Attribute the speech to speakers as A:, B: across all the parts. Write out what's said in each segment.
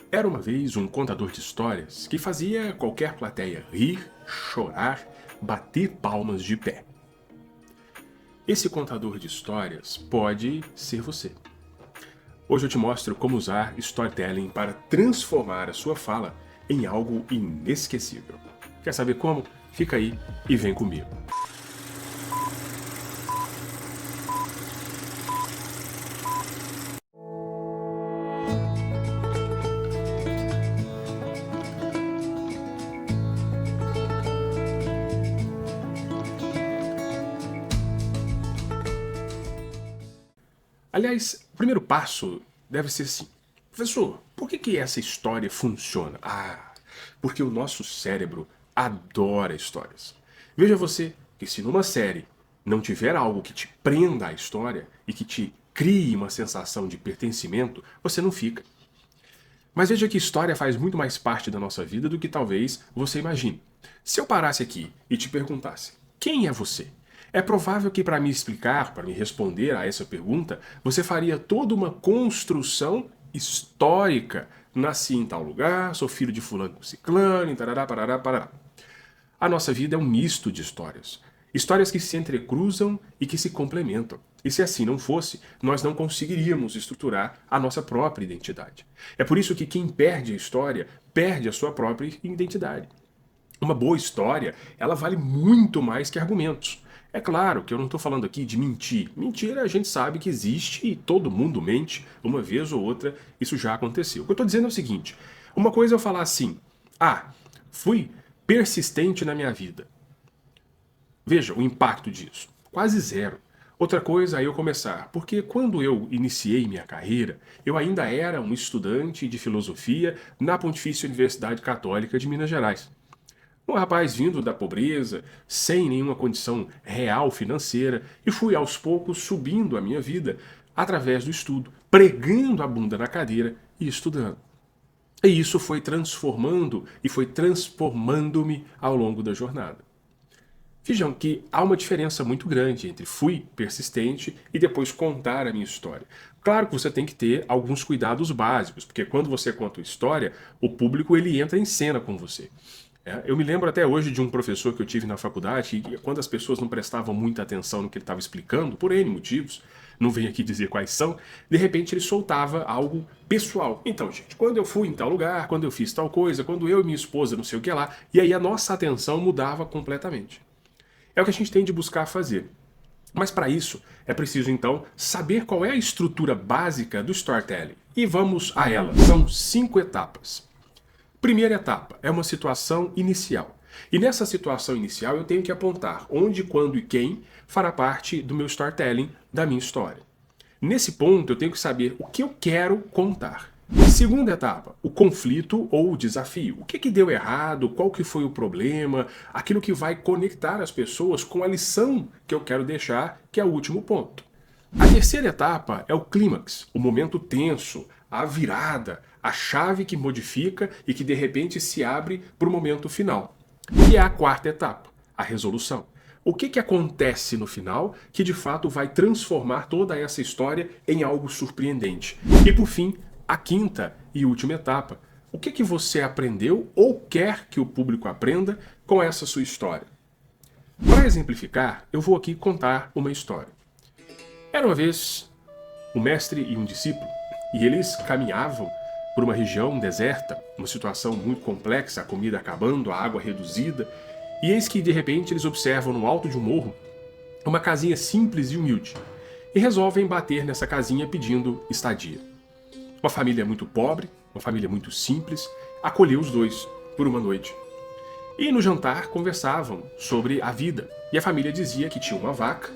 A: Era uma vez um contador de histórias que fazia qualquer plateia rir, chorar, bater palmas de pé. Esse contador de histórias pode ser você. Hoje eu te mostro como usar storytelling para transformar a sua fala em algo inesquecível. Quer saber como? Fica aí e vem comigo. Aliás, o primeiro passo deve ser assim: professor, por que essa história funciona? Porque o nosso cérebro adora histórias. Veja você que se numa série não tiver algo que te prenda à história e que te crie uma sensação de pertencimento, você não fica. Mas veja que história faz muito mais parte da nossa vida do que talvez você imagine. Se eu parasse aqui e te perguntasse: quem é você? É provável que para me explicar, para me responder a essa pergunta, você faria toda uma construção histórica. Nasci em tal lugar, sou filho de fulano com ciclano, tarará, parará, parará. A nossa vida é um misto de histórias. Histórias que se entrecruzam e que se complementam. E se assim não fosse, nós não conseguiríamos estruturar a nossa própria identidade. É por isso que quem perde a história, perde a sua própria identidade. Uma boa história, ela vale muito mais que argumentos. É claro que eu não estou falando aqui de mentir. Mentira a gente sabe que existe e todo mundo mente, uma vez ou outra isso já aconteceu. O que eu estou dizendo é o seguinte: uma coisa é eu falar assim, fui persistente na minha vida. Veja o impacto disso, quase zero. Outra coisa é eu começar, porque quando eu iniciei minha carreira, eu ainda era um estudante de filosofia na Pontifícia Universidade Católica de Minas Gerais. Um rapaz vindo da pobreza, sem nenhuma condição real financeira, e fui aos poucos subindo a minha vida através do estudo, pregando a bunda na cadeira e estudando. E isso foi transformando e foi transformando-me ao longo da jornada. Vejam que há uma diferença muito grande entre fui persistente e depois contar a minha história. Claro que você tem que ter alguns cuidados básicos, porque quando você conta a história, o público ele entra em cena com você. Eu me lembro até hoje de um professor que eu tive na faculdade e quando as pessoas não prestavam muita atenção no que ele estava explicando, por N motivos, não venho aqui dizer quais são, de repente ele soltava algo pessoal. Então, gente, quando eu fui em tal lugar, quando eu fiz tal coisa, quando eu e minha esposa não sei o que lá, e aí a nossa atenção mudava completamente. É o que a gente tem de buscar fazer. Mas para isso, é preciso então saber qual é a estrutura básica do storytelling. E vamos a ela. São 5 etapas. Primeira etapa é uma situação inicial. E nessa situação inicial eu tenho que apontar onde, quando e quem fará parte do meu storytelling, da minha história. Nesse ponto eu tenho que saber o que eu quero contar. Segunda etapa, o conflito ou o desafio. O que deu errado, qual que foi o problema, aquilo que vai conectar as pessoas com a lição que eu quero deixar, que é o último ponto. A terceira etapa é o clímax, o momento tenso, a virada, a chave que modifica e que de repente se abre para o momento final. E é a quarta etapa, a resolução. O que acontece no final que de fato vai transformar toda essa história em algo surpreendente. E por fim, a quinta e última etapa. O que você aprendeu ou quer que o público aprenda com essa sua história? Para exemplificar, eu vou aqui contar uma história. Era uma vez um mestre e um discípulo, e eles caminhavam por uma região deserta, uma situação muito complexa, a comida acabando, a água reduzida, e eis que de repente eles observam no alto de um morro uma casinha simples e humilde, e resolvem bater nessa casinha pedindo estadia. Uma família muito pobre, uma família muito simples, acolheu os dois por uma noite. E no jantar conversavam sobre a vida, e a família dizia que tinha uma vaca,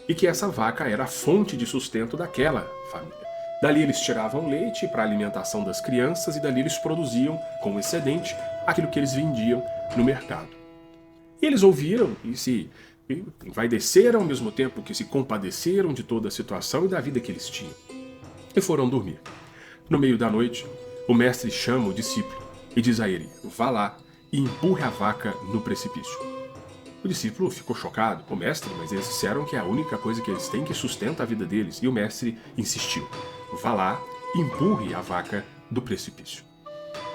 A: e que essa vaca era a fonte de sustento daquela família. Dali eles tiravam leite para a alimentação das crianças e dali eles produziam, com excedente, aquilo que eles vendiam no mercado. E eles ouviram e se envaideceram ao mesmo tempo que se compadeceram de toda a situação e da vida que eles tinham. E foram dormir. No meio da noite, o mestre chama o discípulo e diz a ele: vá lá e empurre a vaca no precipício. O discípulo ficou chocado. O mestre, mas eles disseram que é a única coisa que eles têm que sustenta a vida deles. E o mestre insistiu: vá lá e empurre a vaca do precipício.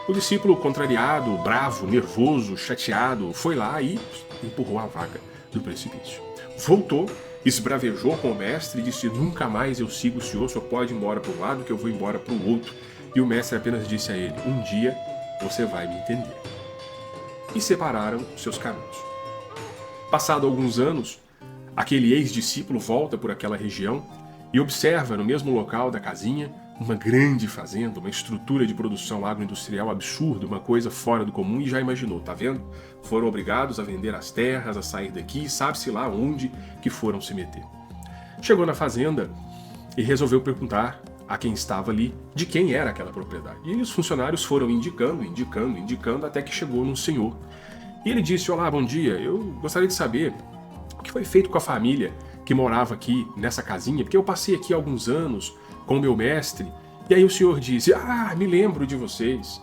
A: O discípulo, contrariado, bravo, nervoso, chateado, foi lá e empurrou a vaca do precipício. Voltou, esbravejou com o mestre e disse: nunca mais eu sigo o senhor pode ir embora para um lado que eu vou embora para o outro. E o mestre apenas disse a ele: um dia você vai me entender. E separaram seus caminhos. Passado alguns anos, aquele ex-discípulo volta por aquela região e observa no mesmo local da casinha uma grande fazenda, uma estrutura de produção agroindustrial absurda, uma coisa fora do comum, e já imaginou, tá vendo? Foram obrigados a vender as terras, a sair daqui, sabe-se lá onde que foram se meter. Chegou na fazenda e resolveu perguntar a quem estava ali de quem era aquela propriedade. E os funcionários foram indicando, até que chegou num senhor. E ele disse: olá, bom dia, eu gostaria de saber o que foi feito com a família que morava aqui nessa casinha, porque eu passei aqui há alguns anos com o meu mestre, e aí o senhor disse: me lembro de vocês.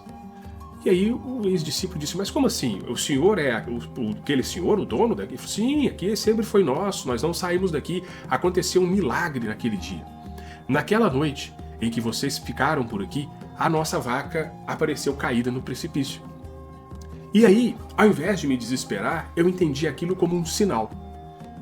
A: E aí o ex-discípulo disse: mas como assim? O senhor é aquele senhor, o dono daqui? Ele falou: sim, aqui sempre foi nosso, nós não saímos daqui. Aconteceu um milagre naquele dia. Naquela noite em que vocês ficaram por aqui, a nossa vaca apareceu caída no precipício. E aí, ao invés de me desesperar, eu entendi aquilo como um sinal.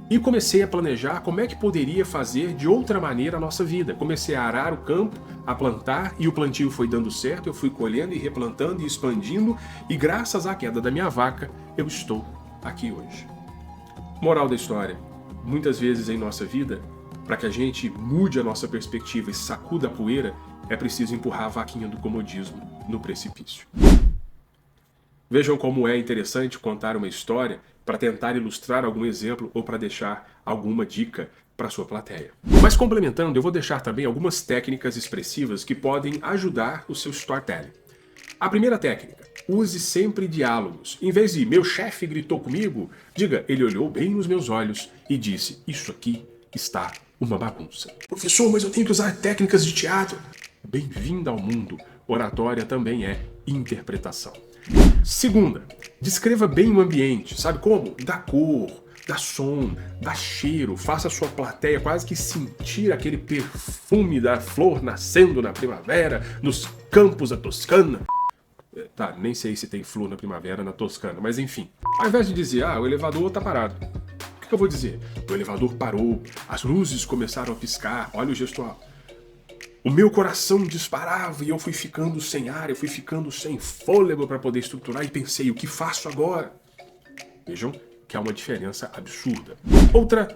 A: E comecei a planejar como é que poderia fazer de outra maneira a nossa vida. Comecei a arar o campo, a plantar, e o plantio foi dando certo, eu fui colhendo e replantando e expandindo, e graças à queda da minha vaca, eu estou aqui hoje. Moral da história: muitas vezes em nossa vida, para que a gente mude a nossa perspectiva e sacuda a poeira, é preciso empurrar a vaquinha do comodismo no precipício. Vejam como é interessante contar uma história para tentar ilustrar algum exemplo ou para deixar alguma dica para sua plateia. Mas complementando, eu vou deixar também algumas técnicas expressivas que podem ajudar o seu storytelling. A primeira técnica: use sempre diálogos. Em vez de meu chefe gritou comigo, diga: ele olhou bem nos meus olhos e disse: isso aqui está uma bagunça. Professor, mas eu tenho que usar técnicas de teatro. Bem-vindo ao mundo. Oratória também é interpretação. Segunda, descreva bem o ambiente. Sabe como? Dá cor, dá som, dá cheiro. Faça a sua plateia quase que sentir aquele perfume da flor nascendo na primavera, nos campos da Toscana. Tá, nem sei se tem flor na primavera na Toscana, mas enfim. Ao invés de dizer: o elevador tá parado, o que eu vou dizer? O elevador parou, as luzes começaram a piscar, olha o gestual. O meu coração disparava e eu fui ficando sem ar, eu fui ficando sem fôlego para poder estruturar e pensei: o que faço agora? Vejam que há uma diferença absurda. Outra,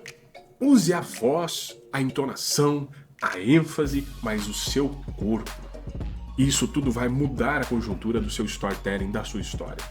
A: use a voz, a entonação, a ênfase, mas o seu corpo. Isso tudo vai mudar a conjuntura do seu storytelling, da sua história.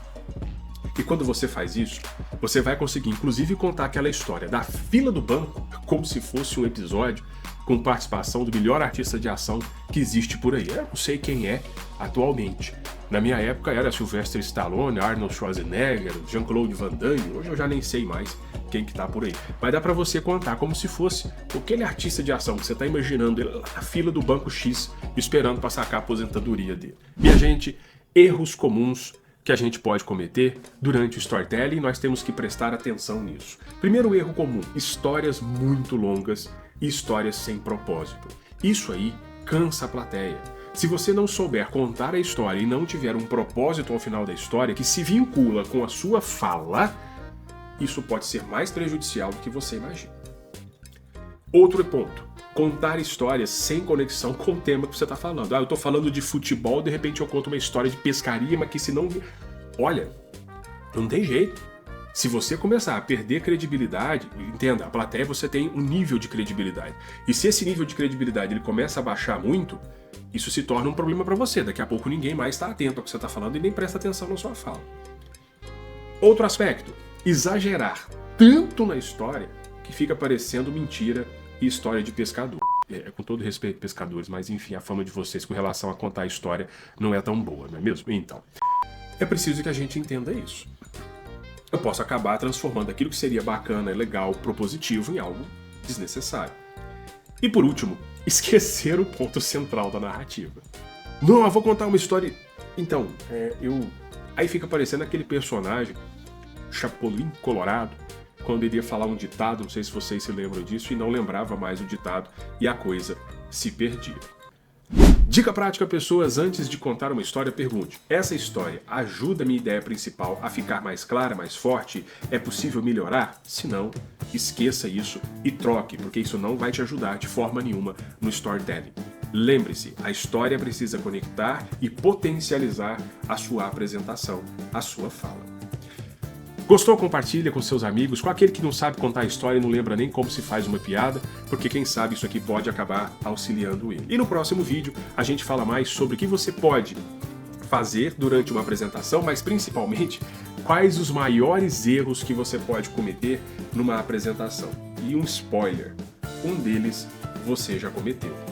A: E quando você faz isso, você vai conseguir inclusive contar aquela história da fila do banco como se fosse um episódio com participação do melhor artista de ação que existe por aí. Eu não sei quem é atualmente. Na minha época era Sylvester Stallone, Arnold Schwarzenegger, Jean-Claude Van Damme. Hoje eu já nem sei mais quem que tá por aí. Mas dá pra você contar como se fosse aquele artista de ação que você tá imaginando ele lá na fila do banco X, esperando pra sacar a aposentadoria dele. Minha gente, erros comuns que a gente pode cometer durante o storytelling, nós temos que prestar atenção nisso. Primeiro erro comum: histórias muito longas e histórias sem propósito. Isso aí cansa a plateia. Se você não souber contar a história e não tiver um propósito ao final da história que se vincula com a sua fala, isso pode ser mais prejudicial do que você imagina. Outro ponto: contar histórias sem conexão com o tema que você está falando. Eu estou falando de futebol, de repente eu conto uma história de pescaria, mas que se não... Olha, não tem jeito. Se você começar a perder credibilidade, entenda, a plateia você tem um nível de credibilidade. E se esse nível de credibilidade ele começa a baixar muito, isso se torna um problema para você. Daqui a pouco ninguém mais está atento ao que você está falando e nem presta atenção na sua fala. Outro aspecto: exagerar tanto na história que fica parecendo mentira e história de pescador. Com todo respeito, pescadores, mas enfim, a fama de vocês com relação a contar a história não é tão boa, não é mesmo? Então, é preciso que a gente entenda isso. Eu posso acabar transformando aquilo que seria bacana, legal, propositivo em algo desnecessário. E por último, esquecer o ponto central da narrativa. Não, eu vou contar uma história... Então, aí fica parecendo aquele personagem, Chapolin Colorado, quando ele ia falar um ditado, não sei se vocês se lembram disso, e não lembrava mais o ditado, e a coisa se perdia. Dica prática, pessoas, antes de contar uma história, pergunte: essa história ajuda a minha ideia principal a ficar mais clara, mais forte? É possível melhorar? Se não, esqueça isso e troque, porque isso não vai te ajudar de forma nenhuma no storytelling. Lembre-se, a história precisa conectar e potencializar a sua apresentação, a sua fala. Gostou? Compartilha com seus amigos, com aquele que não sabe contar a história e não lembra nem como se faz uma piada, porque quem sabe isso aqui pode acabar auxiliando ele. E no próximo vídeo a gente fala mais sobre o que você pode fazer durante uma apresentação, mas principalmente quais os maiores erros que você pode cometer numa apresentação. E um spoiler, um deles você já cometeu.